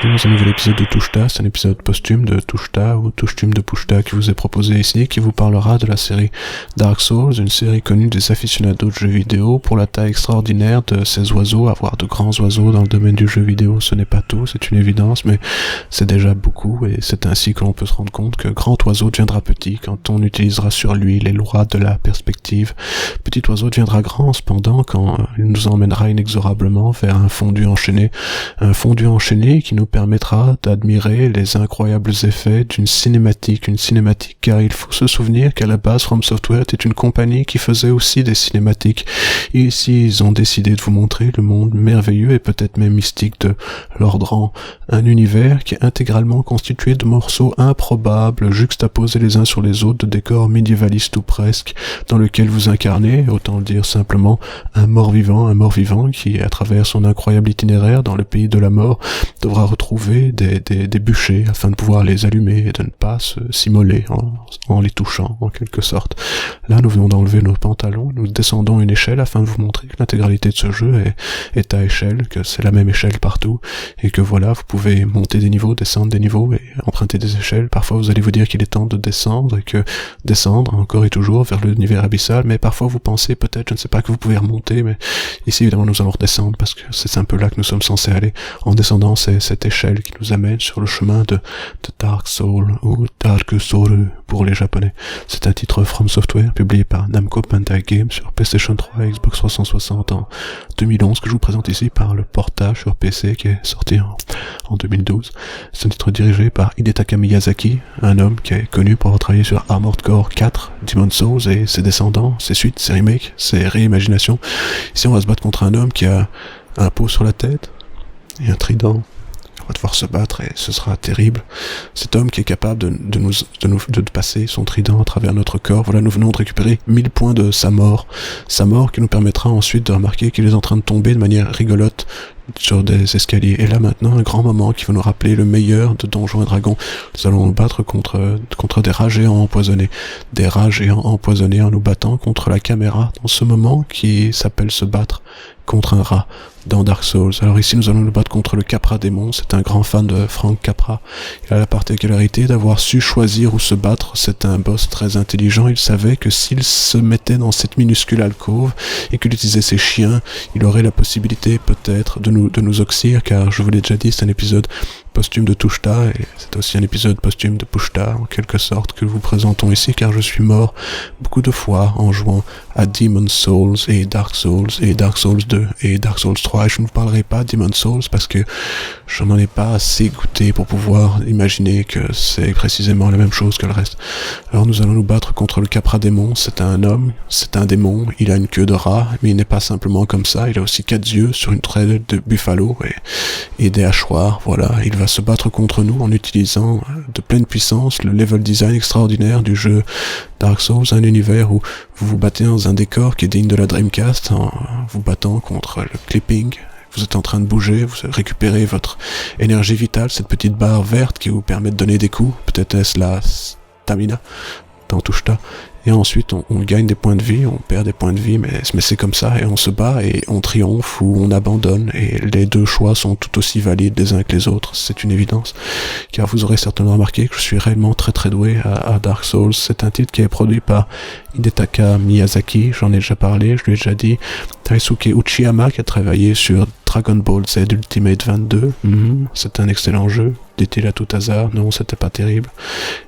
bienvenue dans un nouvel épisode de Touchta. C'est un épisode posthume de Touchta ou Touchtume de Pushta qui vous est proposé ici, qui vous parlera de la série Dark Souls, une série connue des aficionados de jeux vidéo pour la taille extraordinaire de ces oiseaux. Avoir de grands oiseaux dans le domaine du jeu vidéo, ce n'est pas tout, c'est une évidence, mais c'est déjà beaucoup, et c'est ainsi que l'on peut se rendre compte que grand oiseau deviendra petit quand on utilisera sur lui les lois de la perspective. Petit oiseau deviendra grand cependant quand il nous emmènera inexorablement vers un fondu enchaîné qui nous permettra d'admirer les incroyables effets d'une cinématique, car il faut se souvenir qu'à la base From Software était une compagnie qui faisait aussi des cinématiques, et ici ils ont décidé de vous montrer le monde merveilleux et peut-être même mystique de Lordran, un univers qui est intégralement constitué de morceaux improbables juxtaposés les uns sur les autres, de décors médiévalistes ou presque, dans lequel vous incarnez, autant le dire simplement, un mort-vivant qui, à travers son incroyable itinéraire dans le pays de la mort, devra retrouver des bûchers afin de pouvoir les allumer et de ne pas s'immoler en les touchant, en quelque sorte. Là, nous venons d'enlever nos pantalons, nous descendons une échelle afin de vous montrer que l'intégralité de ce jeu est à échelle, que c'est la même échelle partout, et que voilà, vous pouvez monter des niveaux, descendre des niveaux et emprunter des échelles. Parfois, vous allez vous dire qu'il est temps de descendre, et que descendre encore et toujours vers l'univers abyssal, mais parfois vous pensez peut-être, je ne sais pas, que vous pouvez remonter, mais ici, évidemment, nous allons redescendre, parce que c'est un peu là que nous sommes censés aller. En descendant, c'est cette échelle qui nous amène sur le chemin de Dark Soul, ou Dark Soul pour les japonais. C'est un titre From Software, publié par Namco Bandai Games sur PlayStation 3 et Xbox 360 en 2011, que je vous présente ici par le portage sur PC qui est sorti en 2012. C'est un titre dirigé par Hidetaka Miyazaki, un homme qui est connu pour avoir travaillé sur Armored Core 4, Demon's Souls et ses descendants, ses suites, ses remakes, ses réimaginations. Ici, on va se battre contre un homme qui a un pot sur la tête et un trident. On va devoir se battre et ce sera terrible. Cet homme qui est capable de passer son trident à travers notre corps. Voilà, nous venons de récupérer 1000 points de sa mort qui nous permettra ensuite de remarquer qu'il est en train de tomber de manière rigolote sur des escaliers. Et là maintenant, un grand moment qui va nous rappeler le meilleur de Donjons et Dragons. Nous allons nous battre contre des rats géants empoisonnés. Des rats géants empoisonnés en nous battant contre la caméra dans ce moment qui s'appelle se battre contre un rat dans Dark Souls. Alors ici, nous allons nous battre contre le Capra démon. C'est un grand fan de Frank Capra. Il a la particularité d'avoir su choisir où se battre. C'est un boss très intelligent. Il savait que s'il se mettait dans cette minuscule alcôve et qu'il utilisait ses chiens, il aurait la possibilité peut-être de nous oxyre, car je vous l'ai déjà dit, c'est un épisode posthume de Touchta, et c'est aussi un épisode posthume de Pushta, en quelque sorte, que nous vous présentons ici, car je suis mort beaucoup de fois en jouant à Demon's Souls et Dark Souls 2 et Dark Souls 3, et je ne vous parlerai pas de Demon's Souls parce que je n'en ai pas assez goûté pour pouvoir imaginer que c'est précisément la même chose que le reste. Alors nous allons nous battre contre le Capra démon. C'est un homme, c'est un démon, il a une queue de rat, mais il n'est pas simplement comme ça, il a aussi 4 yeux sur une traîne de buffalo et des hachoirs. Voilà, il va se battre contre nous en utilisant de pleine puissance le level design extraordinaire du jeu Dark Souls, un univers où vous vous battez dans un décor qui est digne de la Dreamcast, en vous battant contre le clipping. Vous êtes en train de bouger, vous récupérez votre énergie vitale, cette petite barre verte qui vous permet de donner des coups, peut-être est-ce la stamina dans Touchta. Et ensuite, on gagne des points de vie, on perd des points de vie, mais c'est comme ça, et on se bat, et on triomphe, ou on abandonne, et les deux choix sont tout aussi valides les uns que les autres, c'est une évidence. Car vous aurez certainement remarqué que je suis réellement très très doué à Dark Souls. C'est un titre qui est produit par Hidetaka Miyazaki, j'en ai déjà parlé, je lui ai déjà dit, Taisuke Uchiyama qui a travaillé sur Dragon Ball Z Ultimate 22, c'est un excellent jeu, dit-il à tout hasard, non c'était pas terrible,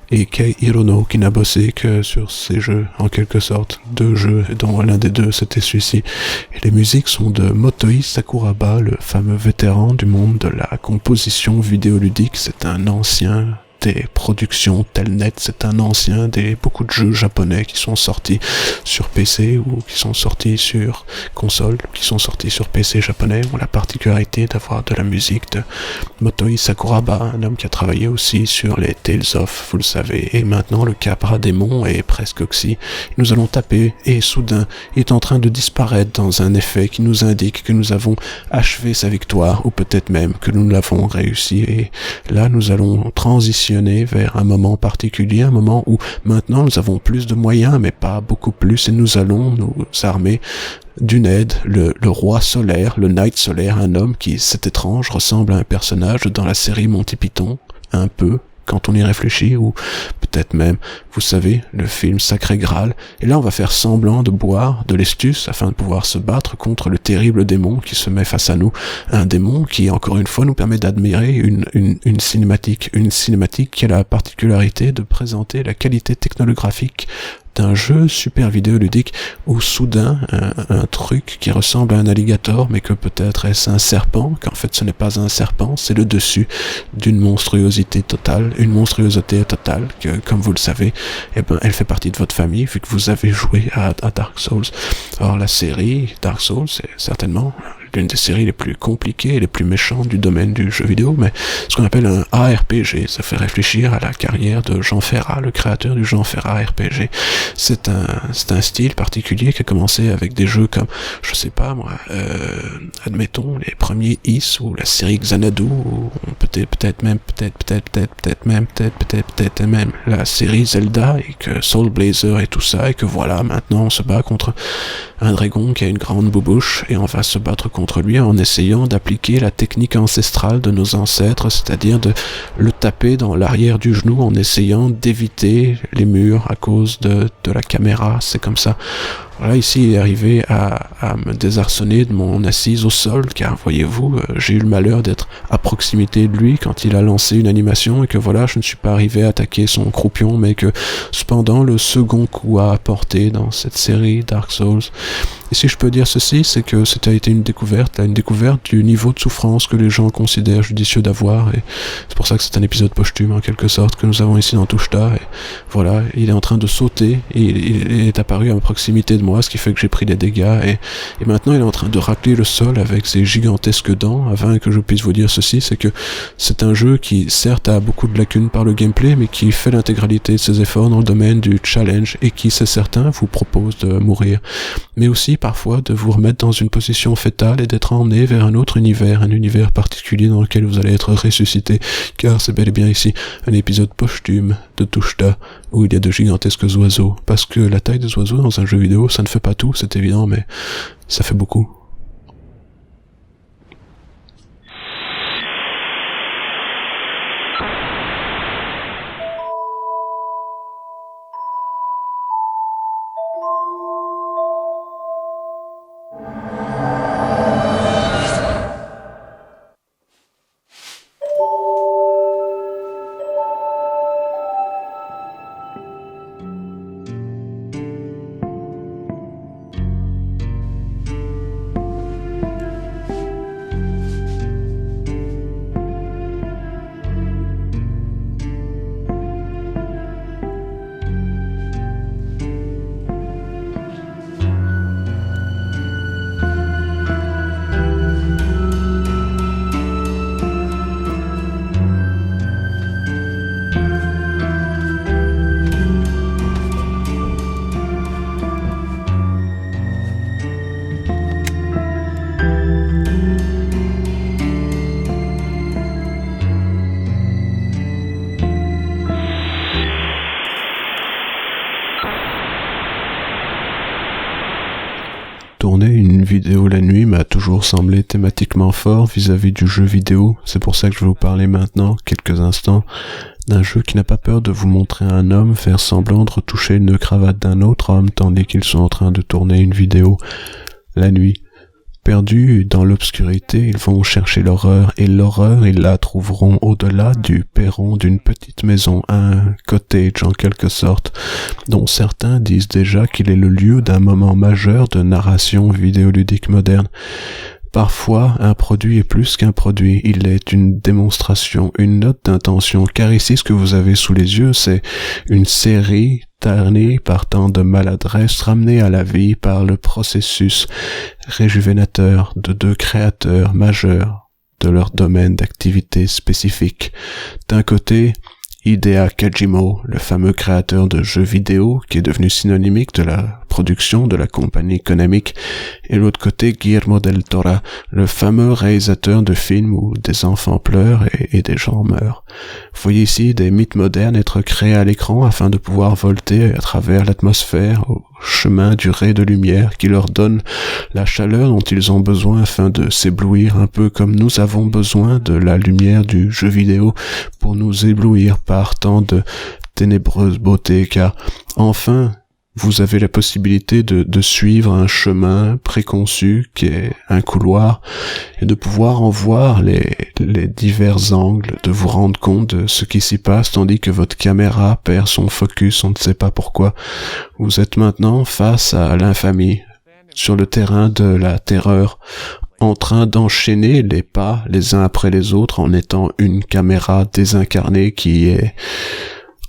et Kei Hirono qui n'a bossé que sur ces jeux, en quelque sorte, 2 jeux, dont l'un des 2 c'était celui-ci, et les musiques sont de Motoi Sakuraba, le fameux vétéran du monde de la composition vidéoludique. C'est un ancien des productions Telnet, c'est un ancien des beaucoup de jeux japonais qui sont sortis sur PC ou qui sont sortis sur console, qui sont sortis sur PC japonais, ont la particularité d'avoir de la musique de Motoi Sakuraba, un homme qui a travaillé aussi sur les Tales of, vous le savez, et maintenant le Capra démon est presque oxy. Nous allons taper et soudain il est en train de disparaître dans un effet qui nous indique que nous avons achevé sa victoire, ou peut-être même que nous l'avons réussi, et là nous allons transition évolutionné vers un moment particulier, un moment où maintenant nous avons plus de moyens, mais pas beaucoup plus, et nous allons nous armer d'une aide, le roi solaire, le Knight solaire, un homme qui, c'est étrange, ressemble à un personnage dans la série Monty Python, un peu, quand on y réfléchit, ou peut-être même, vous savez, le film Sacré Graal. Et là, on va faire semblant de boire de l'estus afin de pouvoir se battre contre le terrible démon qui se met face à nous. Un démon qui, encore une fois, nous permet d'admirer une cinématique. Une cinématique qui a la particularité de présenter la qualité technographique d'un jeu super vidéoludique où soudain un truc qui ressemble à un alligator mais que peut-être est-ce un serpent, qu'en fait ce n'est pas un serpent, c'est le dessus d'une monstruosité totale, une monstruosité totale que, comme vous le savez, eh ben, elle fait partie de votre famille vu que vous avez joué à Dark Souls. Alors la série Dark Souls, c'est certainement l'une des séries les plus compliquées et les plus méchantes du domaine du jeu vidéo, mais ce qu'on appelle un ARPG, ça fait réfléchir à la carrière de Jean Ferrat, le créateur du Jean Ferrat RPG. C'est un style particulier qui a commencé avec des jeux comme, je sais pas moi, admettons les premiers Is ou la série Xanadu, ou peut-être même la série Zelda et que Soul Blazer et tout ça, et que voilà, maintenant on se bat contre un dragon qui a une grande boubouche et on va se battre contre lui en essayant d'appliquer la technique ancestrale de nos ancêtres, c'est-à-dire de le taper dans l'arrière du genou en essayant d'éviter les murs à cause de la caméra. C'est comme ça. Voilà, ici, il est arrivé à me désarçonner de mon assise au sol, car, voyez-vous, j'ai eu le malheur d'être à proximité de lui quand il a lancé une animation, et que voilà, je ne suis pas arrivé à attaquer son croupion, mais que, cependant, le second coup a apporté dans cette série Dark Souls. Et si je peux dire ceci, c'est que c'était une découverte du niveau de souffrance que les gens considèrent judicieux d'avoir, et c'est pour ça que c'est un épisode posthume, en quelque sorte, que nous avons ici dans Touchta, et voilà, il est en train de sauter, et il est apparu à proximité de moi, ce qui fait que j'ai pris des dégâts, et maintenant il est en train de racler le sol avec ses gigantesques dents, afin que je puisse vous dire ceci, c'est que c'est un jeu qui, certes, a beaucoup de lacunes par le gameplay, mais qui fait l'intégralité de ses efforts dans le domaine du challenge, et qui, c'est certain, vous propose de mourir, mais aussi parfois de vous remettre dans une position fétale et d'être emmené vers un autre univers, un univers particulier dans lequel vous allez être ressuscité, car c'est bel et bien ici un épisode posthume de Touchta, où il y a de gigantesques oiseaux, parce que la taille des oiseaux dans un jeu vidéo, ça ne fait pas tout, c'est évident, mais ça fait beaucoup. Tourner une vidéo la nuit m'a toujours semblé thématiquement fort vis-à-vis du jeu vidéo. C'est pour ça que je vais vous parler maintenant, quelques instants, d'un jeu qui n'a pas peur de vous montrer un homme faire semblant de retoucher une cravate d'un autre homme tandis qu'ils sont en train de tourner une vidéo la nuit. Perdus dans l'obscurité, ils vont chercher l'horreur, et l'horreur, ils la trouveront au-delà du perron d'une petite maison, un cottage en quelque sorte, dont certains disent déjà qu'il est le lieu d'un moment majeur de narration vidéoludique moderne. Parfois, un produit est plus qu'un produit, il est une démonstration, une note d'intention, car ici, ce que vous avez sous les yeux, c'est une série ternée par tant de maladresse, ramenée à la vie par le processus réjuvénateur de deux créateurs majeurs de leur domaine d'activité spécifique. D'un côté, Hideo Kojima, le fameux créateur de jeux vidéo qui est devenu synonymique de la production de la compagnie Konami, et l'autre côté Guillermo del Toro, le fameux réalisateur de films où des enfants pleurent et des gens meurent. Vous voyez ici des mythes modernes être créés à l'écran afin de pouvoir volter à travers l'atmosphère au chemin du ray de lumière qui leur donne la chaleur dont ils ont besoin afin de s'éblouir, un peu comme nous avons besoin de la lumière du jeu vidéo pour nous éblouir par tant de ténébreuse beauté, car enfin vous avez la possibilité de suivre un chemin préconçu qui est un couloir et de pouvoir en voir les divers angles, de vous rendre compte de ce qui s'y passe tandis que votre caméra perd son focus, on ne sait pas pourquoi. Vous êtes maintenant face à l'infamie, sur le terrain de la terreur, en train d'enchaîner les pas les uns après les autres en étant une caméra désincarnée qui est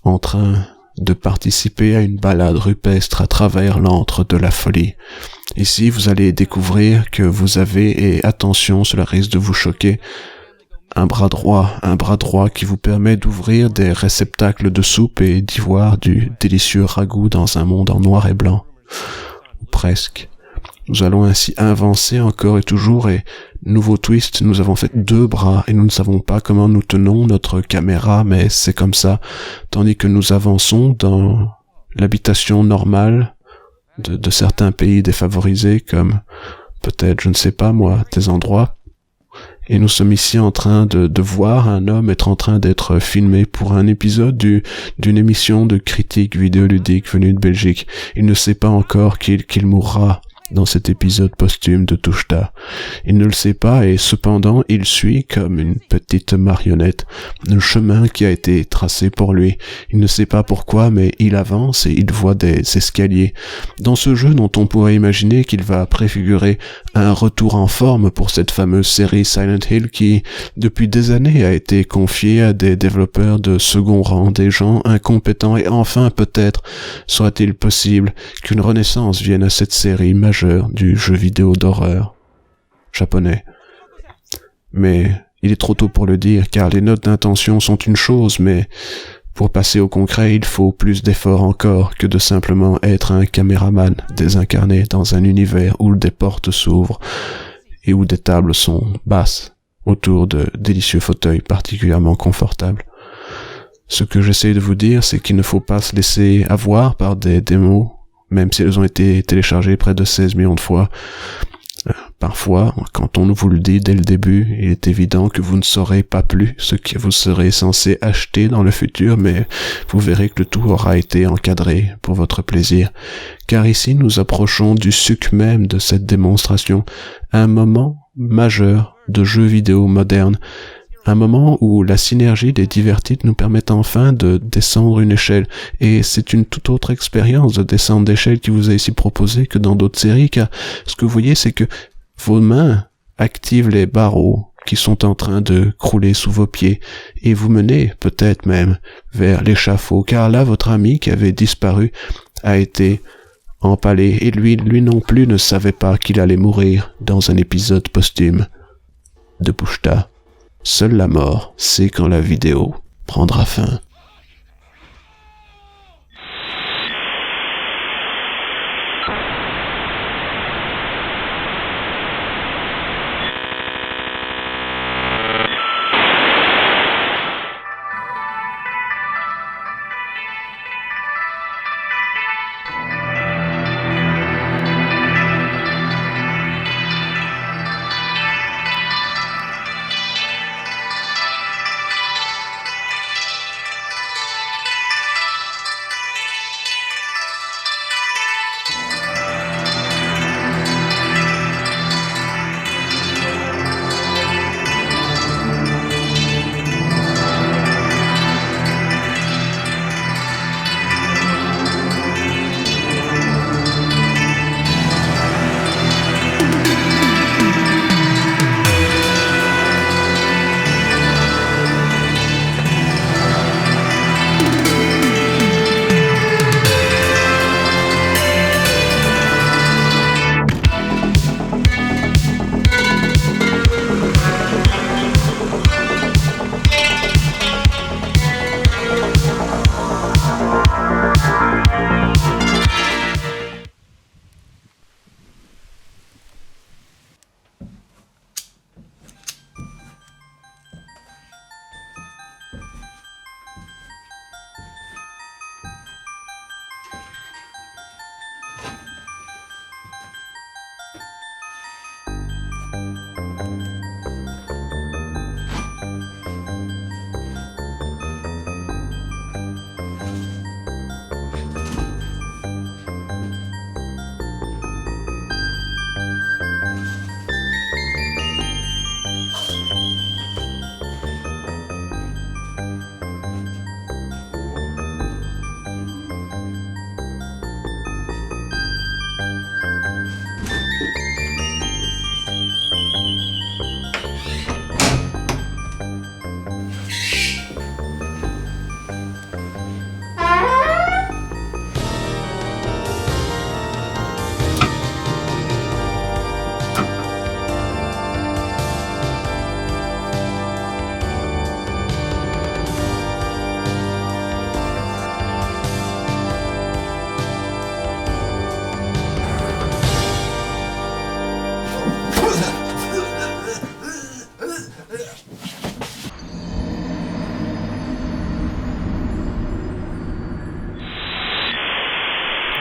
en train de participer à une balade rupestre à travers l'antre de la folie. Ici, vous allez découvrir que vous avez, et attention, cela risque de vous choquer, un bras droit qui vous permet d'ouvrir des réceptacles de soupe et d'y voir du délicieux ragoût dans un monde en noir et blanc. Ou presque. Nous allons ainsi avancer encore et toujours, et nouveau twist, nous avons fait 2 bras et nous ne savons pas comment nous tenons notre caméra, mais c'est comme ça, tandis que nous avançons dans l'habitation normale de certains pays défavorisés, comme peut-être, je ne sais pas moi, des endroits, et nous sommes ici en train de voir un homme être en train d'être filmé pour un épisode d'une émission de critique vidéoludique venue de Belgique. Il ne sait pas encore qu'il mourra dans cet épisode posthume de Touchta. Il ne le sait pas et cependant il suit comme une petite marionnette le chemin qui a été tracé pour lui. Il ne sait pas pourquoi mais il avance et il voit des escaliers. Dans ce jeu dont on pourrait imaginer qu'il va préfigurer un retour en forme pour cette fameuse série Silent Hill qui depuis des années a été confiée à des développeurs de second rang, des gens incompétents et enfin peut-être serait-il possible qu'une renaissance vienne à cette série majeure du jeu vidéo d'horreur japonais. Mais il est trop tôt pour le dire, car les notes d'intention sont une chose, mais pour passer au concret, il faut plus d'efforts encore que de simplement être un caméraman désincarné dans un univers où des portes s'ouvrent et où des tables sont basses autour de délicieux fauteuils particulièrement confortables. Ce que j'essaie de vous dire, c'est qu'il ne faut pas se laisser avoir par des démos même si elles ont été téléchargées près de 16 millions de fois. Parfois, quand on vous le dit dès le début, il est évident que vous ne saurez pas plus ce que vous serez censé acheter dans le futur, mais vous verrez que le tout aura été encadré pour votre plaisir. Car ici, nous approchons du suc même de cette démonstration, un moment majeur de jeux vidéo modernes, un moment où la synergie des divers titres nous permet enfin de descendre une échelle. Et c'est une toute autre expérience de descendre d'échelle qui vous est ici proposée que dans d'autres séries, car ce que vous voyez, c'est que vos mains activent les barreaux qui sont en train de crouler sous vos pieds, et vous menez peut-être même vers l'échafaud, car là, votre ami qui avait disparu a été empalé, et lui non plus ne savait pas qu'il allait mourir dans un épisode posthume de Pushta. Seule la mort sait quand la vidéo prendra fin.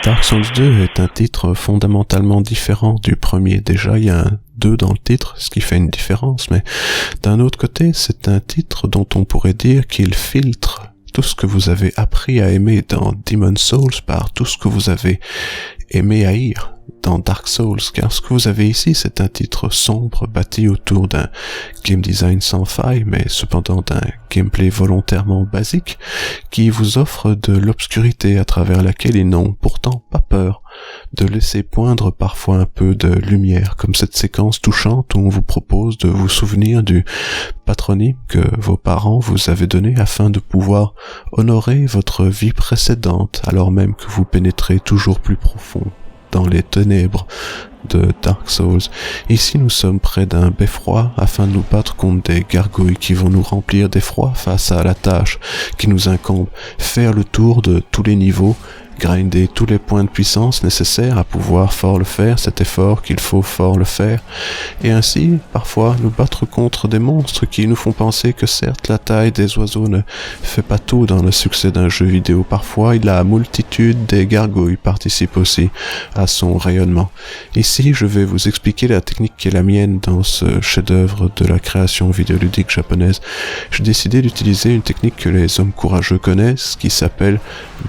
Dark Souls 2 est un titre fondamentalement différent du premier. Déjà, il y a un 2 dans le titre, ce qui fait une différence, mais d'un autre côté, c'est un titre dont on pourrait dire qu'il filtre tout ce que vous avez appris à aimer dans Demon's Souls par tout ce que vous avez aimé haïr dans Dark Souls, car ce que vous avez ici, c'est un titre sombre bâti autour d'un game design sans faille, mais cependant d'un gameplay volontairement basique, qui vous offre de l'obscurité à travers laquelle ils n'ont pourtant pas peur de laisser poindre parfois un peu de lumière, comme cette séquence touchante où on vous propose de vous souvenir du patronyme que vos parents vous avaient donné afin de pouvoir honorer votre vie précédente, alors même que vous pénétrez toujours plus profond dans les ténèbres de Dark Souls. Ici, nous sommes près d'un beffroi afin de nous battre contre des gargouilles qui vont nous remplir d'effroi face à la tâche qui nous incombe, faire le tour de tous les niveaux, grinder tous les points de puissance nécessaires à pouvoir fort le faire, cet effort qu'il faut fort le faire, et ainsi, parfois, nous battre contre des monstres qui nous font penser que certes, la taille des oiseaux ne fait pas tout dans le succès d'un jeu vidéo. Parfois, la multitude des gargouilles participe aussi à son rayonnement. Ici, je vais vous expliquer la technique qui est la mienne dans ce chef-d'œuvre de la création vidéoludique japonaise. J'ai décidé d'utiliser une technique que les hommes courageux connaissent, qui s'appelle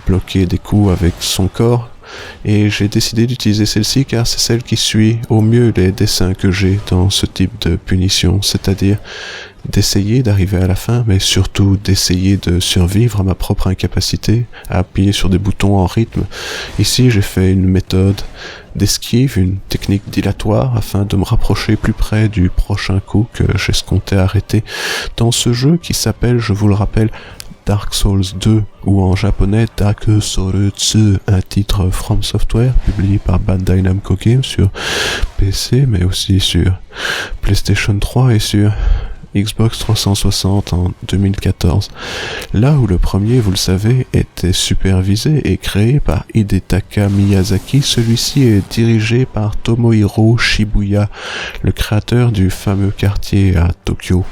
bloquer des coups avec son corps, et j'ai décidé d'utiliser celle-ci car c'est celle qui suit au mieux les dessins que j'ai dans ce type de punition, c'est-à-dire d'essayer d'arriver à la fin, mais surtout d'essayer de survivre à ma propre incapacité à appuyer sur des boutons en rythme. Ici, j'ai fait une méthode d'esquive, une technique dilatoire afin de me rapprocher plus près du prochain coup que j'escomptais arrêter dans ce jeu qui s'appelle, je vous le rappelle, Dark Souls 2, ou en japonais Dark Souls 2, un titre From Software, publié par Bandai Namco Games sur PC, mais aussi sur PlayStation 3 et sur Xbox 360 en 2014. Là où le premier, vous le savez, était supervisé et créé par Hidetaka Miyazaki, celui-ci est dirigé par Tomohiro Shibuya, le créateur du fameux quartier à Tokyo.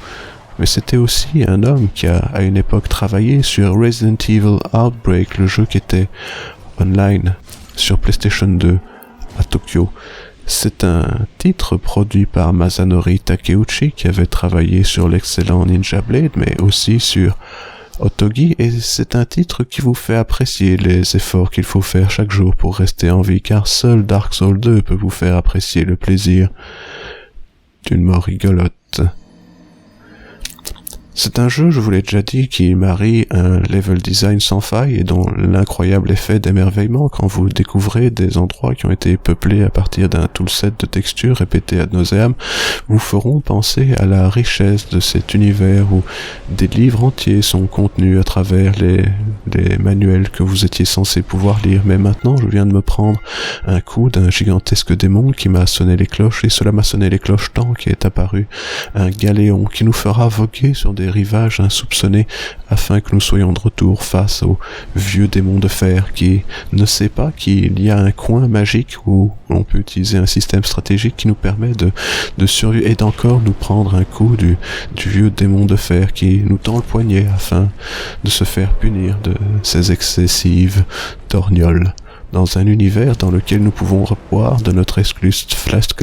Mais c'était aussi un homme qui a, à une époque, travaillé sur Resident Evil Outbreak, le jeu qui était online sur PlayStation 2 à Tokyo. C'est un titre produit par Masanori Takeuchi qui avait travaillé sur l'excellent Ninja Blade, mais aussi sur Otogi, et c'est un titre qui vous fait apprécier les efforts qu'il faut faire chaque jour pour rester en vie, car seul Dark Souls 2 peut vous faire apprécier le plaisir d'une mort rigolote. C'est un jeu, je vous l'ai déjà dit, qui marie un level design sans faille et dont l'incroyable effet d'émerveillement quand vous découvrez des endroits qui ont été peuplés à partir d'un toolset de textures répété ad nauseam vous feront penser à la richesse de cet univers où des livres entiers sont contenus à travers les manuels que vous étiez censé pouvoir lire. Mais maintenant, je viens de me prendre un coup d'un gigantesque démon qui m'a sonné les cloches, et cela m'a sonné les cloches tant qu'est apparu un galéon qui nous fera voguer sur des rivages insoupçonnés afin que nous soyons de retour face au vieux démon de fer qui ne sait pas qu'il y a un coin magique où on peut utiliser un système stratégique qui nous permet de survivre et d'encore nous prendre un coup du vieux démon de fer qui nous tend le poignet afin de se faire punir de ses excessives torgnoles dans un univers dans lequel nous pouvons boire de notre Exclust Flask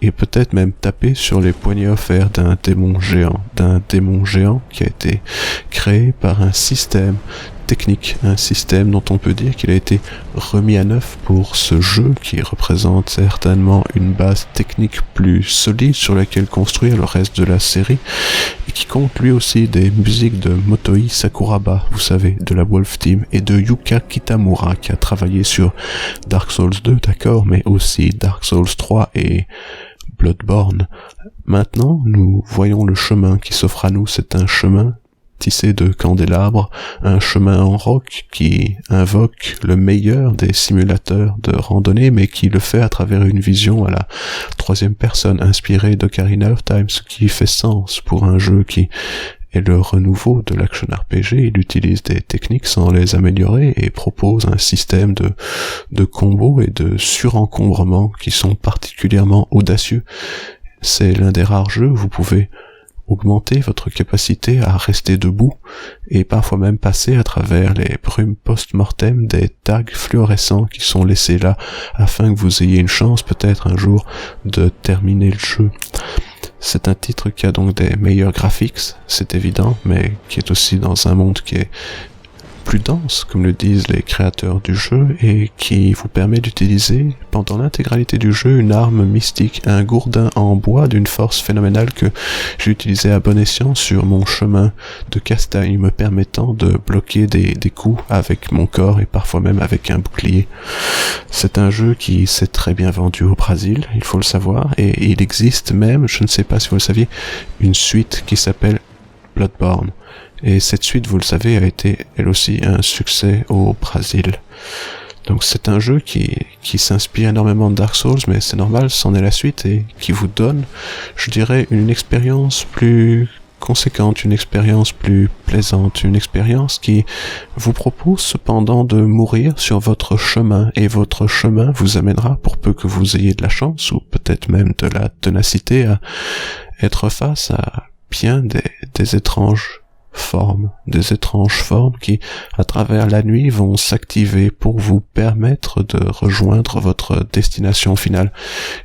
et peut-être même taper sur les poignets offerts d'un démon géant qui a été créé par un système technique, un système dont on peut dire qu'il a été remis à neuf pour ce jeu qui représente certainement une base technique plus solide sur laquelle construire le reste de la série et qui compte lui aussi des musiques de Motoi Sakuraba, vous savez, de la Wolf Team, et de Yuka Kitamura qui a travaillé sur Dark Souls 2, d'accord, mais aussi Dark Souls 3 et Bloodborne. Maintenant, nous voyons le chemin qui s'offre à nous, c'est un chemin tissé de candélabres, un chemin en roc qui invoque le meilleur des simulateurs de randonnée, mais qui le fait à travers une vision à la troisième personne inspirée d'Ocarina of Time, ce qui fait sens pour un jeu qui est le renouveau de l'action RPG. Il utilise des techniques sans les améliorer et propose un système de combos et de surencombrement qui sont particulièrement audacieux. C'est l'un des rares jeux où vous pouvez augmenter votre capacité à rester debout et parfois même passer à travers les brumes post-mortem des tags fluorescents qui sont laissés là afin que vous ayez une chance peut-être un jour de terminer le jeu. C'est un titre qui a donc des meilleurs graphiques, c'est évident, mais qui est aussi dans un monde qui est plus dense, comme le disent les créateurs du jeu, et qui vous permet d'utiliser pendant l'intégralité du jeu une arme mystique, un gourdin en bois d'une force phénoménale que j'ai utilisé à bon escient sur mon chemin de castagne, me permettant de bloquer des coups avec mon corps et parfois même avec un bouclier. C'est un jeu qui s'est très bien vendu au Brésil, il faut le savoir, et il existe même, je ne sais pas si vous le saviez, une suite qui s'appelle Bloodborne. Et cette suite, vous le savez, a été elle aussi un succès au Brésil. Donc c'est un jeu qui s'inspire énormément de Dark Souls, mais c'est normal, c'en est la suite, et qui vous donne, je dirais, une expérience plus conséquente, une expérience plus plaisante, une expérience qui vous propose cependant de mourir sur votre chemin, et votre chemin vous amènera, pour peu que vous ayez de la chance, ou peut-être même de la ténacité, à être face à bien des étranges formes qui, à travers la nuit, vont s'activer pour vous permettre de rejoindre votre destination finale.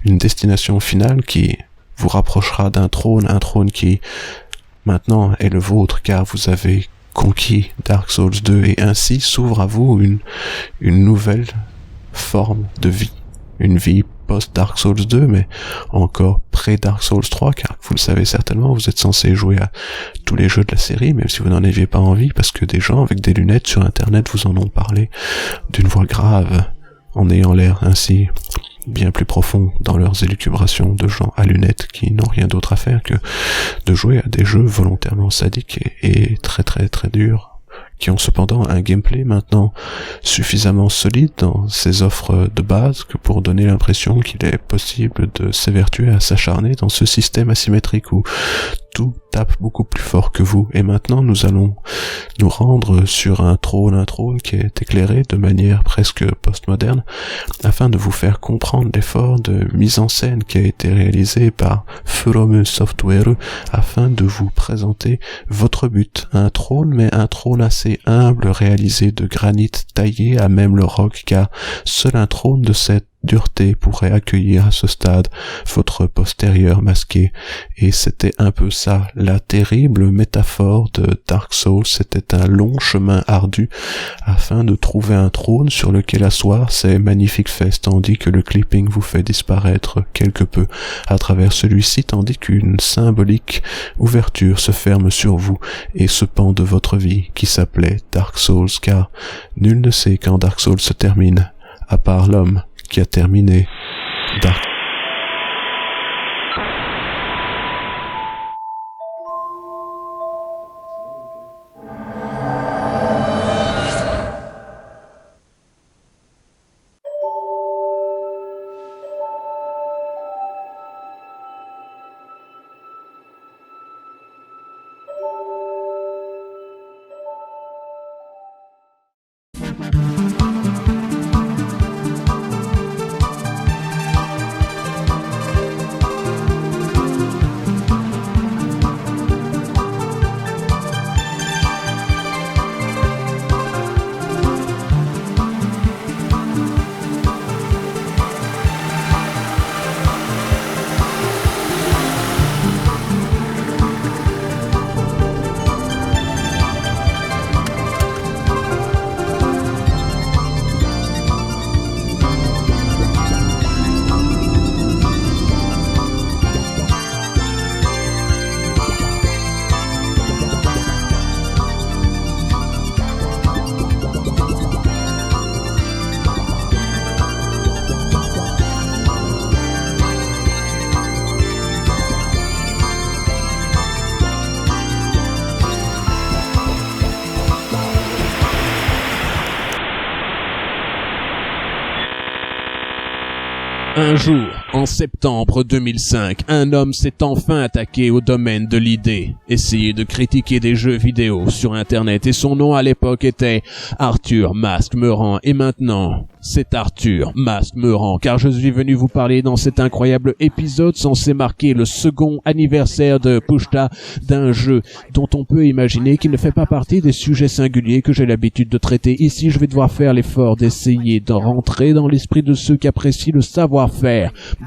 Une destination finale qui vous rapprochera d'un trône, un trône qui, maintenant, est le vôtre, car vous avez conquis Dark Souls 2, et ainsi s'ouvre à vous une nouvelle forme de vie. Une vie post-Dark Souls 2, mais encore pré-Dark Souls 3, car vous le savez certainement, vous êtes censé jouer à tous les jeux de la série, même si vous n'en aviez pas envie, parce que des gens avec des lunettes sur Internet vous en ont parlé d'une voix grave, en ayant l'air ainsi bien plus profond dans leurs élucubrations de gens à lunettes qui n'ont rien d'autre à faire que de jouer à des jeux volontairement sadiques et très très très durs, qui ont cependant un gameplay maintenant suffisamment solide dans ses offres de base que pour donner l'impression qu'il est possible de s'évertuer à s'acharner dans ce système asymétrique où tout tape beaucoup plus fort que vous. Et maintenant, nous allons nous rendre sur un trône qui est éclairé de manière presque postmoderne, afin de vous faire comprendre l'effort de mise en scène qui a été réalisé par From Software, afin de vous présenter votre but. Un trône, mais un trône assez humble, réalisé de granit taillé à même le roc, car seul un trône de cette dureté pourrait accueillir à ce stade votre postérieur masqué. Et c'était un peu ça, la terrible métaphore de Dark Souls. C'était un long chemin ardu afin de trouver un trône sur lequel asseoir ces magnifiques fesses, tandis que le clipping vous fait disparaître quelque peu à travers celui-ci, tandis qu'une symbolique ouverture se ferme sur vous et ce pan de votre vie qui s'appelait Dark Souls, car nul ne sait quand Dark Souls se termine, à part l'homme qui a terminé Dark. Un jour, en septembre 2005, un homme s'est enfin attaqué au domaine de l'idée, essayer de critiquer des jeux vidéo sur Internet, et son nom à l'époque était Arthur Masque-Meurant, et maintenant, c'est Arthur Masque-Meurant, car je suis venu vous parler dans cet incroyable épisode censé marquer le second anniversaire de Pushta, d'un jeu dont on peut imaginer qu'il ne fait pas partie des sujets singuliers que j'ai l'habitude de traiter. Ici, je vais devoir faire l'effort d'essayer de rentrer dans l'esprit de ceux qui apprécient le savoir-faire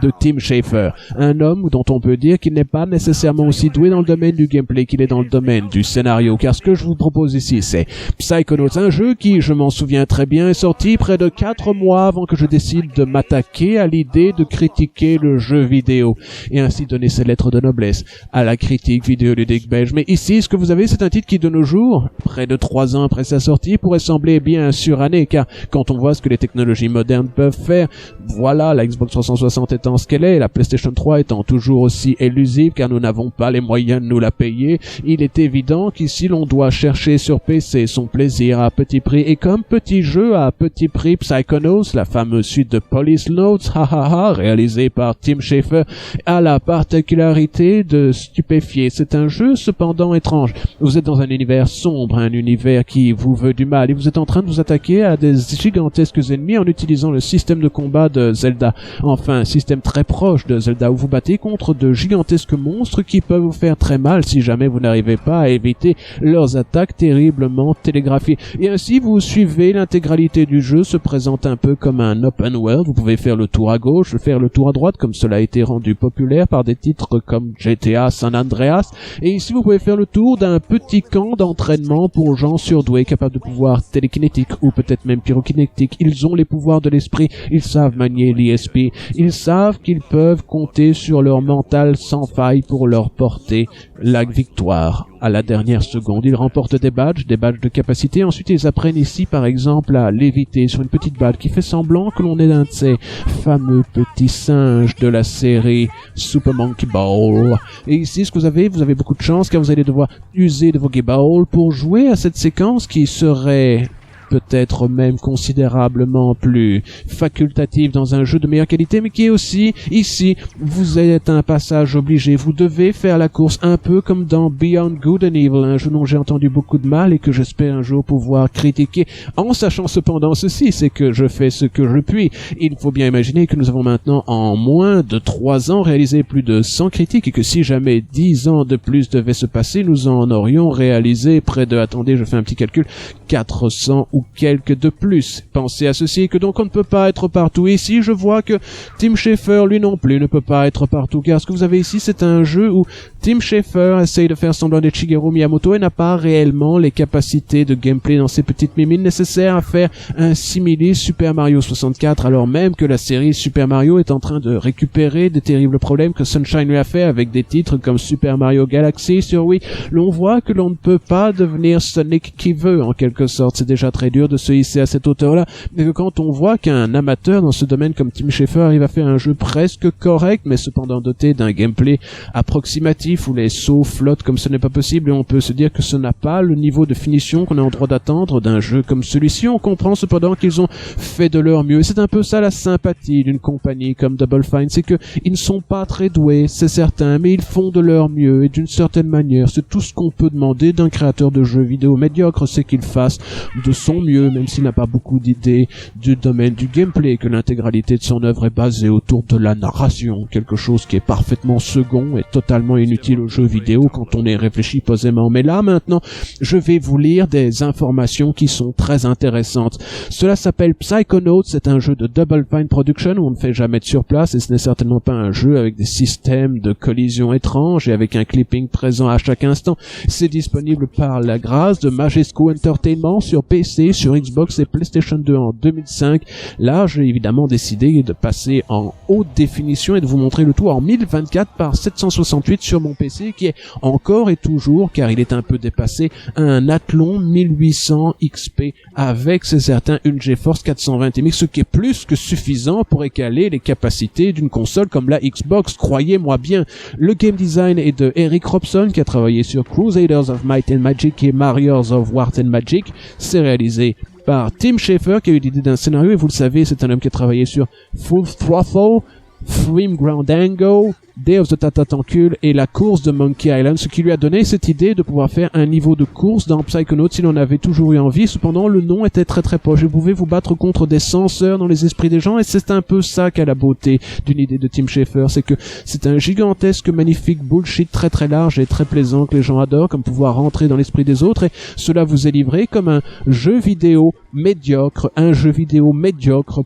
de Tim Schafer, un homme dont on peut dire qu'il n'est pas nécessairement aussi doué dans le domaine du gameplay qu'il est dans le domaine du scénario, car ce que je vous propose ici, c'est Psychonauts, un jeu qui, je m'en souviens très bien, est sorti près de 4 mois avant que je décide de m'attaquer à l'idée de critiquer le jeu vidéo, et ainsi donner ses lettres de noblesse à la critique vidéoludique belge. Mais ici, ce que vous avez, c'est un titre qui, de nos jours, près de 3 ans après sa sortie, pourrait sembler bien suranné, car quand on voit ce que les technologies modernes peuvent faire, voilà, la Xbox 360 étant ce qu'elle est, la PlayStation 3 étant toujours aussi élusive, car nous n'avons pas les moyens de nous la payer, il est évident qu'ici l'on doit chercher sur PC son plaisir à petit prix, et comme petit jeu à petit prix, Psychonauts, la fameuse suite de Police Notes, réalisée par Tim Schafer, a la particularité de stupéfier. C'est un jeu cependant étrange. Vous êtes dans un univers sombre, un univers qui vous veut du mal, et vous êtes en train de vous attaquer à des gigantesques ennemis en utilisant le système de combat de Zelda. Enfin, un système très proche de Zelda où vous battez contre de gigantesques monstres qui peuvent vous faire très mal si jamais vous n'arrivez pas à éviter leurs attaques terriblement télégraphiées. Et ainsi, vous suivez l'intégralité du jeu, se présente un peu comme un open world. Vous pouvez faire le tour à gauche, faire le tour à droite, comme cela a été rendu populaire par des titres comme GTA San Andreas. Et ici, vous pouvez faire le tour d'un petit camp d'entraînement pour gens surdoués, capables de pouvoirs télékinétiques ou peut-être même pyrokinétiques. Ils ont les pouvoirs de l'esprit, ils savent manier l'ISP, ils savent qu'ils peuvent compter sur leur mental sans faille pour leur porter la victoire à la dernière seconde. Ils remportent des badges de capacité. Ensuite, ils apprennent ici, par exemple, à léviter sur une petite balle qui fait semblant que l'on est un de ces fameux petits singes de la série Super Monkey Ball. Et ici, ce que vous avez beaucoup de chance, car vous allez devoir user de vos G-Balls pour jouer à cette séquence qui serait peut-être même considérablement plus facultative dans un jeu de meilleure qualité, mais qui est aussi, ici, vous êtes un passage obligé. Vous devez faire la course un peu comme dans Beyond Good and Evil, un jeu dont j'ai entendu beaucoup de mal et que j'espère un jour pouvoir critiquer, en sachant cependant ceci, c'est que je fais ce que je puis. Il faut bien imaginer que nous avons maintenant, en moins de 3 ans, réalisé plus de 100 critiques, et que si jamais 10 ans de plus devaient se passer, nous en aurions réalisé près de, attendez, je fais un petit calcul, 400 ou quelques de plus. Pensez à ceci, que donc on ne peut pas être partout. Ici, je vois que Tim Schafer, lui non plus, ne peut pas être partout, car ce que vous avez ici, c'est un jeu où Tim Schafer essaye de faire semblant d'être Shigeru Miyamoto et n'a pas réellement les capacités de gameplay dans ses petites mimines nécessaires à faire un simili Super Mario 64, alors même que la série Super Mario est en train de récupérer des terribles problèmes que Sunshine lui a fait avec des titres comme Super Mario Galaxy sur Wii. L'on voit que l'on ne peut pas devenir Sonic qui veut, en quelque sorte. C'est déjà très dur de se hisser à cette hauteur-là, mais que quand on voit qu'un amateur dans ce domaine comme Tim Schafer arrive à faire un jeu presque correct, mais cependant doté d'un gameplay approximatif où les sauts flottent comme ce n'est pas possible, et on peut se dire que ce n'a pas le niveau de finition qu'on est en droit d'attendre d'un jeu comme celui-ci, on comprend cependant qu'ils ont fait de leur mieux. C'est un peu ça la sympathie d'une compagnie comme Double Fine, c'est que ils ne sont pas très doués, c'est certain, mais ils font de leur mieux, et d'une certaine manière, c'est tout ce qu'on peut demander d'un créateur de jeux vidéo médiocre, c'est qu'il fasse de son mieux, même s'il n'a pas beaucoup d'idées du domaine du gameplay, que l'intégralité de son œuvre est basée autour de la narration, quelque chose qui est parfaitement second et totalement inutile aux jeux vidéo quand on y réfléchit posément. Mais là, maintenant, je vais vous lire des informations qui sont très intéressantes. Cela s'appelle Psychonauts, c'est un jeu de Double Fine Production où on ne fait jamais de surplace, et ce n'est certainement pas un jeu avec des systèmes de collision étranges et avec un clipping présent à chaque instant. C'est disponible par la grâce de Majesco Entertainment sur PC, sur Xbox et PlayStation 2 en 2005. Là, j'ai évidemment décidé de passer en haute définition et de vous montrer le tout en 1024 par 768 sur mon PC, qui est encore et toujours, car il est un peu dépassé, un Athlon 1800 XP avec, c'est certain, une GeForce 420 MX, ce qui est plus que suffisant pour égaler les capacités d'une console comme la Xbox, croyez-moi bien. Le game design est de Eric Robson, qui a travaillé sur Crusaders of Might and Magic et Warriors of War and Magic. C'est réalisé par Tim Schafer qui a eu l'idée d'un scénario, et vous le savez, c'est un homme qui a travaillé sur Full Throttle, Swim Ground Angle, Day of the Tentacle et la course de Monkey Island, ce qui lui a donné cette idée de pouvoir faire un niveau de course dans Psychonauts s'il en avait toujours eu envie. Cependant, le nom était très très proche. Vous pouvez vous battre contre des censeurs dans les esprits des gens, et c'est un peu ça qu'a la beauté d'une idée de Tim Schafer, c'est que c'est un gigantesque, magnifique bullshit très très large et très plaisant que les gens adorent, comme pouvoir rentrer dans l'esprit des autres, et cela vous est livré comme un jeu vidéo médiocre,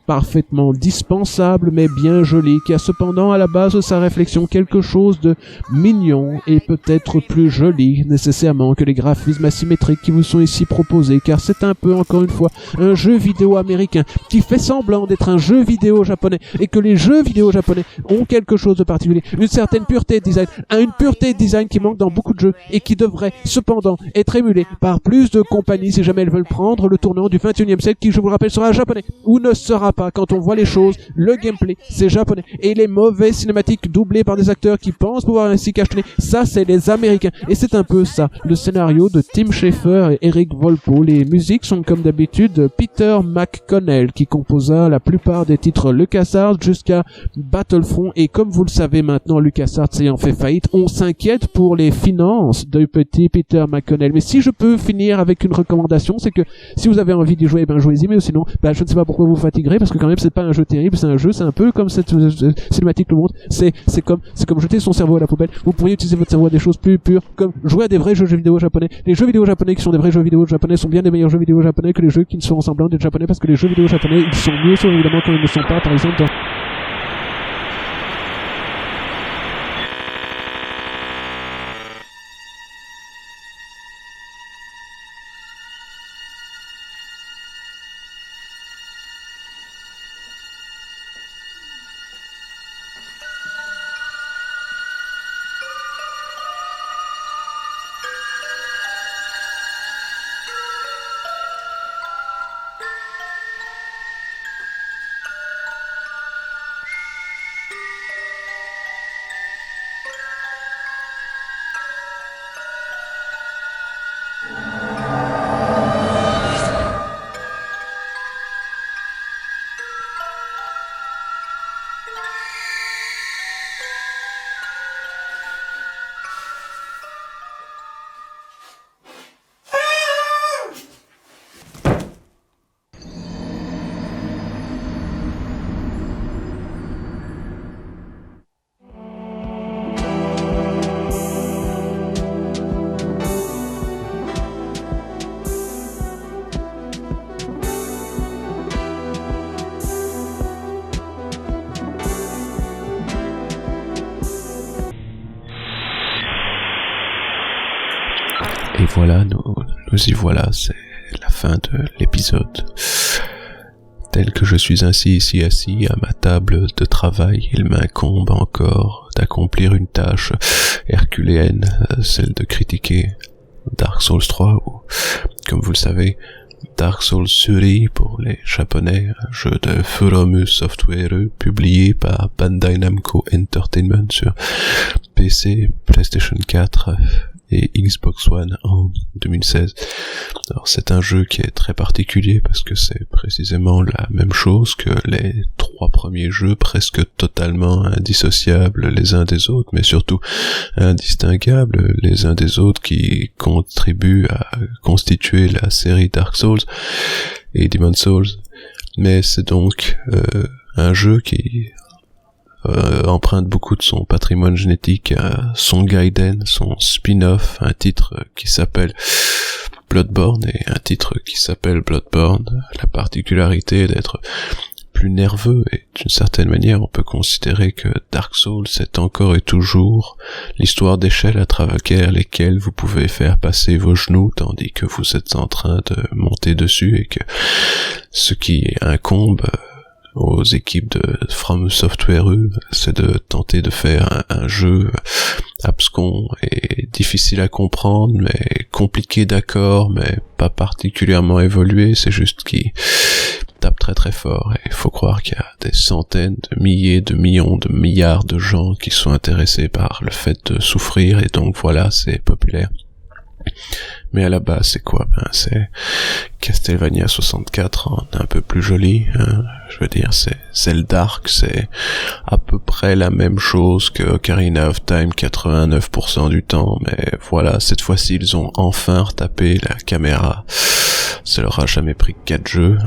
parfaitement dispensable mais bien joli, qui a cependant à la base de sa réflexion quelque chose de mignon et peut-être plus joli nécessairement que les graphismes asymétriques qui vous sont ici proposés, car c'est un peu, encore une fois, un jeu vidéo américain qui fait semblant d'être un jeu vidéo japonais, et que les jeux vidéo japonais ont quelque chose de particulier, une certaine pureté de design, qui manque dans beaucoup de jeux et qui devrait cependant être émulée par plus de compagnies si jamais elles veulent prendre le tournant du 21e siècle, qui, je vous le rappelle, sera japonais ou ne sera pas. Quand on voit les choses, le gameplay c'est japonais, et les mauvais cinématiques doublés par des acteurs qui pensent pouvoir ainsi cachetonner, ça c'est les Américains, et c'est un peu ça le scénario de Tim Schafer et Eric Volpo. Les musiques sont comme d'habitude Peter McConnell qui composa la plupart des titres LucasArts jusqu'à Battlefront, et comme vous le savez maintenant, LucasArts ayant fait faillite, on s'inquiète pour les finances de petit Peter McConnell. Mais si je peux finir avec une recommandation, c'est que si vous avez envie d'y jouer, ben jouez-y, mais sinon je ne sais pas pourquoi vous fatiguerez, parce que quand même c'est pas un jeu terrible, c'est un peu comme cette cinématique le montre, c'est comme jeter son cerveau à la poubelle. Vous pourriez utiliser votre cerveau à des choses plus pures, comme jouer à des vrais jeux vidéo japonais. Les jeux vidéo japonais qui sont des vrais jeux vidéo japonais sont bien des meilleurs jeux vidéo japonais que les jeux qui ne sont semblants d'être japonais, parce que les jeux vidéo japonais, ils sont mieux, sauf évidemment quand ils ne sont pas, par exemple dans... Et voilà, nous y voilà, c'est la fin de l'épisode. Tel que je suis ainsi ici assis à ma table de travail, il m'incombe encore d'accomplir une tâche herculéenne, celle de critiquer Dark Souls 3, ou, comme vous le savez, Dark Souls 3 pour les japonais, un jeu de Furomu Software publié par Bandai Namco Entertainment sur PC, PlayStation 4 et Xbox One en 2016. Alors c'est un jeu qui est très particulier parce que c'est précisément la même chose que les 3 premiers jeux, presque totalement indissociables les uns des autres, mais surtout indistinguables les uns des autres, qui contribuent à constituer la série Dark Souls et Demon's Souls. Mais c'est donc un jeu qui emprunte beaucoup de son patrimoine génétique à Son Gaiden, son spin-off, un titre qui s'appelle Bloodborne, et un titre qui s'appelle Bloodborne a la particularité d'être plus nerveux, et d'une certaine manière on peut considérer que Dark Souls est encore et toujours l'histoire d'échelle à travers lesquelles vous pouvez faire passer vos genoux tandis que vous êtes en train de monter dessus, et que ce qui incombe aux équipes de From Software, c'est de tenter de faire un jeu abscon et difficile à comprendre, mais compliqué d'accord, mais pas particulièrement évolué, c'est juste qu'il tape très très fort, et il faut croire qu'il y a des centaines de milliers, de millions, de milliards de gens qui sont intéressés par le fait de souffrir, et donc voilà, c'est populaire. Mais à la base, c'est quoi? C'est Castlevania 64 en un peu plus joli. Je veux dire, c'est Zeldark, c'est à peu près la même chose que Ocarina of Time 89% du temps. Mais voilà, cette fois-ci, ils ont enfin retapé la caméra. Ça leur a jamais pris 4 jeux,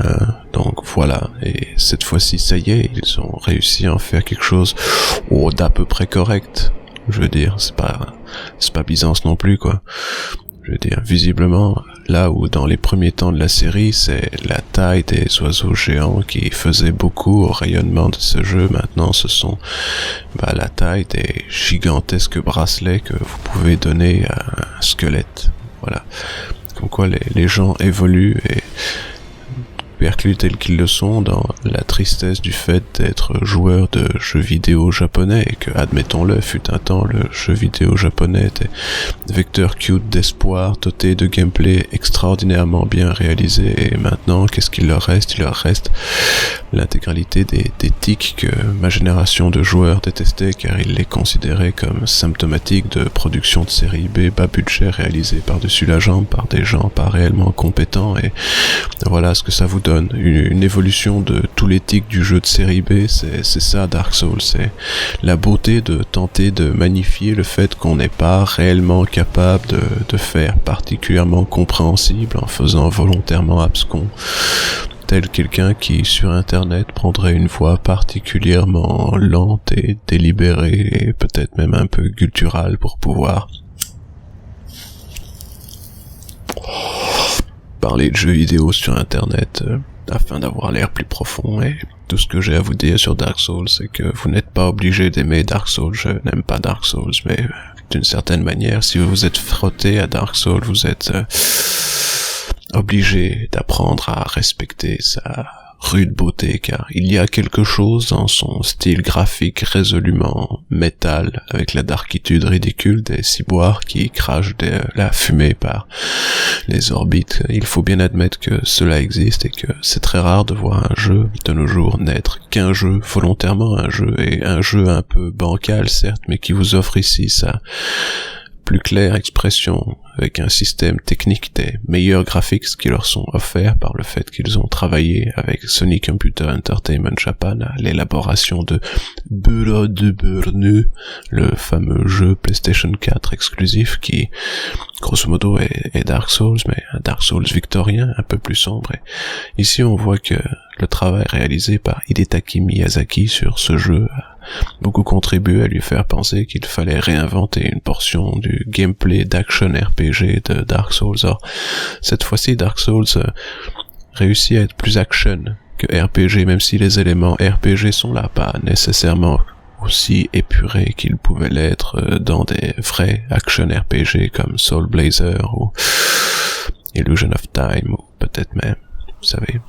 donc voilà. Et cette fois-ci, ça y est, ils ont réussi à en faire quelque chose d'à peu près correct. Je veux dire, c'est pas Byzance non plus, quoi. Je veux dire, visiblement, là où dans les premiers temps de la série, c'est la taille des oiseaux géants qui faisait beaucoup au rayonnement de ce jeu, maintenant ce sont la taille des gigantesques bracelets que vous pouvez donner à un squelette. Voilà. Comme quoi les gens évoluent et perclus tels qu'ils le sont dans la tristesse du fait d'être joueur de jeux vidéo japonais et que, admettons-le, fut un temps, le jeu vidéo japonais était vecteur cute d'espoir, doté de gameplay extraordinairement bien réalisé, et maintenant, qu'est-ce qu'il leur reste? Il leur reste l'intégralité des tics que ma génération de joueurs détestait car ils les considéraient comme symptomatiques de production de série B bas budget réalisée par-dessus la jambe par des gens pas réellement compétents, et voilà ce que ça vous donne, une évolution de tous les tics du jeu de série B. C'est ça Dark Souls, c'est la beauté de tenter de magnifier le fait qu'on n'est pas réellement capable de faire particulièrement compréhensible en faisant volontairement abscon, tel quelqu'un qui sur internet prendrait une voix particulièrement lente et délibérée et peut-être même un peu gutturale pour pouvoir parler de jeux vidéo sur internet afin d'avoir l'air plus profond. Et tout ce que j'ai à vous dire sur Dark Souls, c'est que vous n'êtes pas obligé d'aimer Dark Souls. Je n'aime pas Dark Souls, mais d'une certaine manière, si vous vous êtes frotté à Dark Souls, vous êtes obligé d'apprendre à respecter sa rude beauté, car il y a quelque chose dans son style graphique résolument métal, avec la darkitude ridicule des ciboires qui crachent de la fumée par les orbites. Il faut bien admettre que cela existe et que c'est très rare de voir un jeu de nos jours n'être qu'un jeu, volontairement un jeu, et un jeu un peu bancal certes, mais qui vous offre ici sa plus claire expression avec un système technique des meilleurs graphiques qui leur sont offerts par le fait qu'ils ont travaillé avec Sony Computer Entertainment Japan à l'élaboration de Brødrene, le fameux jeu PlayStation 4 exclusif qui, grosso modo, est Dark Souls, mais un Dark Souls victorien, un peu plus sombre. Et ici, on voit que le travail réalisé par Hidetaki Miyazaki sur ce jeu a beaucoup contribué à lui faire penser qu'il fallait réinventer une portion du gameplay d'action RPG de Dark Souls. Or, cette fois-ci, Dark Souls réussit à être plus action que RPG, même si les éléments RPG sont là, pas nécessairement aussi épurés qu'ils pouvaient l'être dans des vrais action RPG comme Soul Blazer ou Illusion of Time, ou peut-être même, vous savez,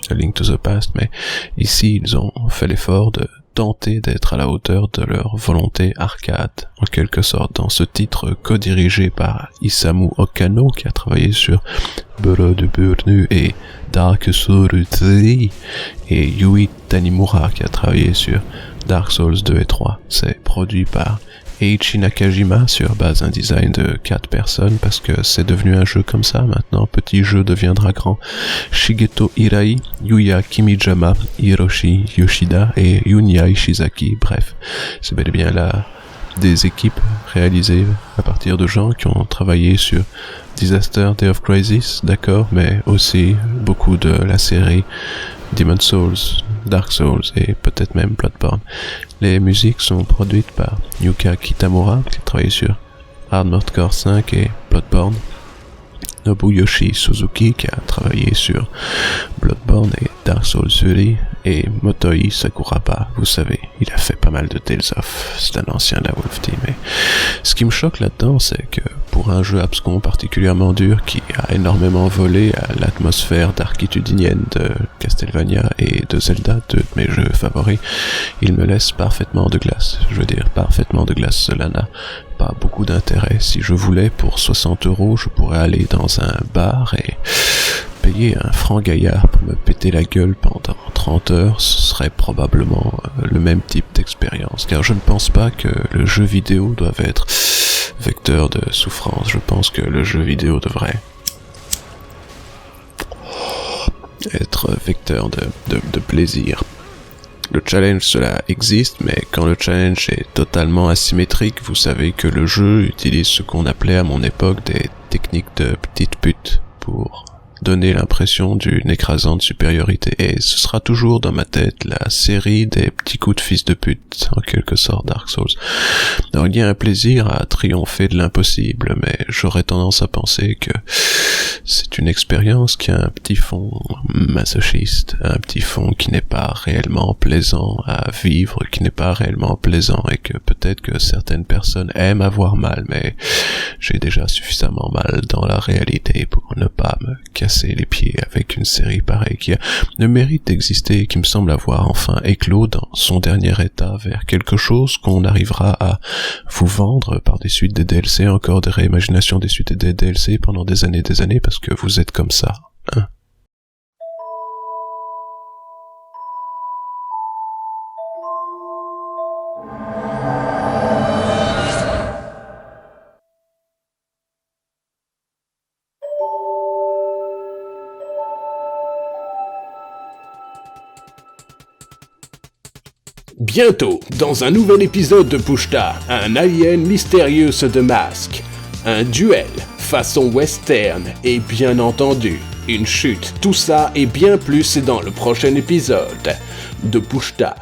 A Link to the Past, mais ici ils ont fait l'effort de tenter d'être à la hauteur de leur volonté arcade, en quelque sorte, dans ce titre co-dirigé par Isamu Okano, qui a travaillé sur Brødrene et Dark Souls 3, et Yui Tanimura, qui a travaillé sur Dark Souls 2 et 3. C'est produit par Eiichi Nakajima sur base d'un design de 4 personnes, parce que c'est devenu un jeu comme ça maintenant, petit jeu deviendra grand. Shigeto Hirai, Yuya Kimijama, Hiroshi Yoshida et Yunya Ishizaki, bref, c'est bel et bien là des équipes réalisées à partir de gens qui ont travaillé sur Disaster Day of Crisis, d'accord, mais aussi beaucoup de la série Demon's Souls, Dark Souls et peut-être même Bloodborne. Les musiques sont produites par Yuka Kitamura, qui a travaillé sur Armored Core 5 et Bloodborne, Nobuyoshi Suzuki, qui a travaillé sur Bloodborne et Dark Souls 3, et Motoi Sakuraba, vous savez, il a fait pas mal de Tales of, c'est un ancien de la Wolf Team. Et ce qui me choque là-dedans, c'est que pour un jeu abscon particulièrement dur qui a énormément volé à l'atmosphère darkitudienne de Castlevania et de Zelda, deux de mes jeux favoris, il me laisse parfaitement de glace. Je veux dire, parfaitement de glace. Cela n'a pas beaucoup d'intérêt. Si je voulais, pour 60 €, je pourrais aller dans un bar et payer un franc gaillard pour me péter la gueule pendant 30 heures. Ce serait probablement le même type d'expérience, car je ne pense pas que le jeu vidéo doive être vecteur de souffrance. Je pense que le jeu vidéo devrait être vecteur de plaisir. Le challenge, cela existe, mais quand le challenge est totalement asymétrique, vous savez que le jeu utilise ce qu'on appelait à mon époque des techniques de petite pute pour donner l'impression d'une écrasante supériorité. Et ce sera toujours dans ma tête la série des petits coups de fils de pute, en quelque sorte, Dark Souls. Alors il y a un plaisir à triompher de l'impossible, mais j'aurais tendance à penser que c'est une expérience qui a un petit fond masochiste, un petit fond qui n'est pas réellement plaisant à vivre, qui n'est pas réellement plaisant, et que peut-être que certaines personnes aiment avoir mal, mais j'ai déjà suffisamment mal dans la réalité pour ne pas me casser les pieds avec une série pareille qui a le mérite d'exister et qui me semble avoir enfin éclos dans son dernier état vers quelque chose qu'on arrivera à vous vendre par des suites des DLC, encore des réimaginations des suites des DLC pendant des années parce que vous êtes comme ça, hein. Bientôt, dans un nouvel épisode de Pushta, un alien mystérieux se démasque. Un duel, façon western, et bien entendu, une chute. Tout ça et bien plus dans le prochain épisode de Pushta.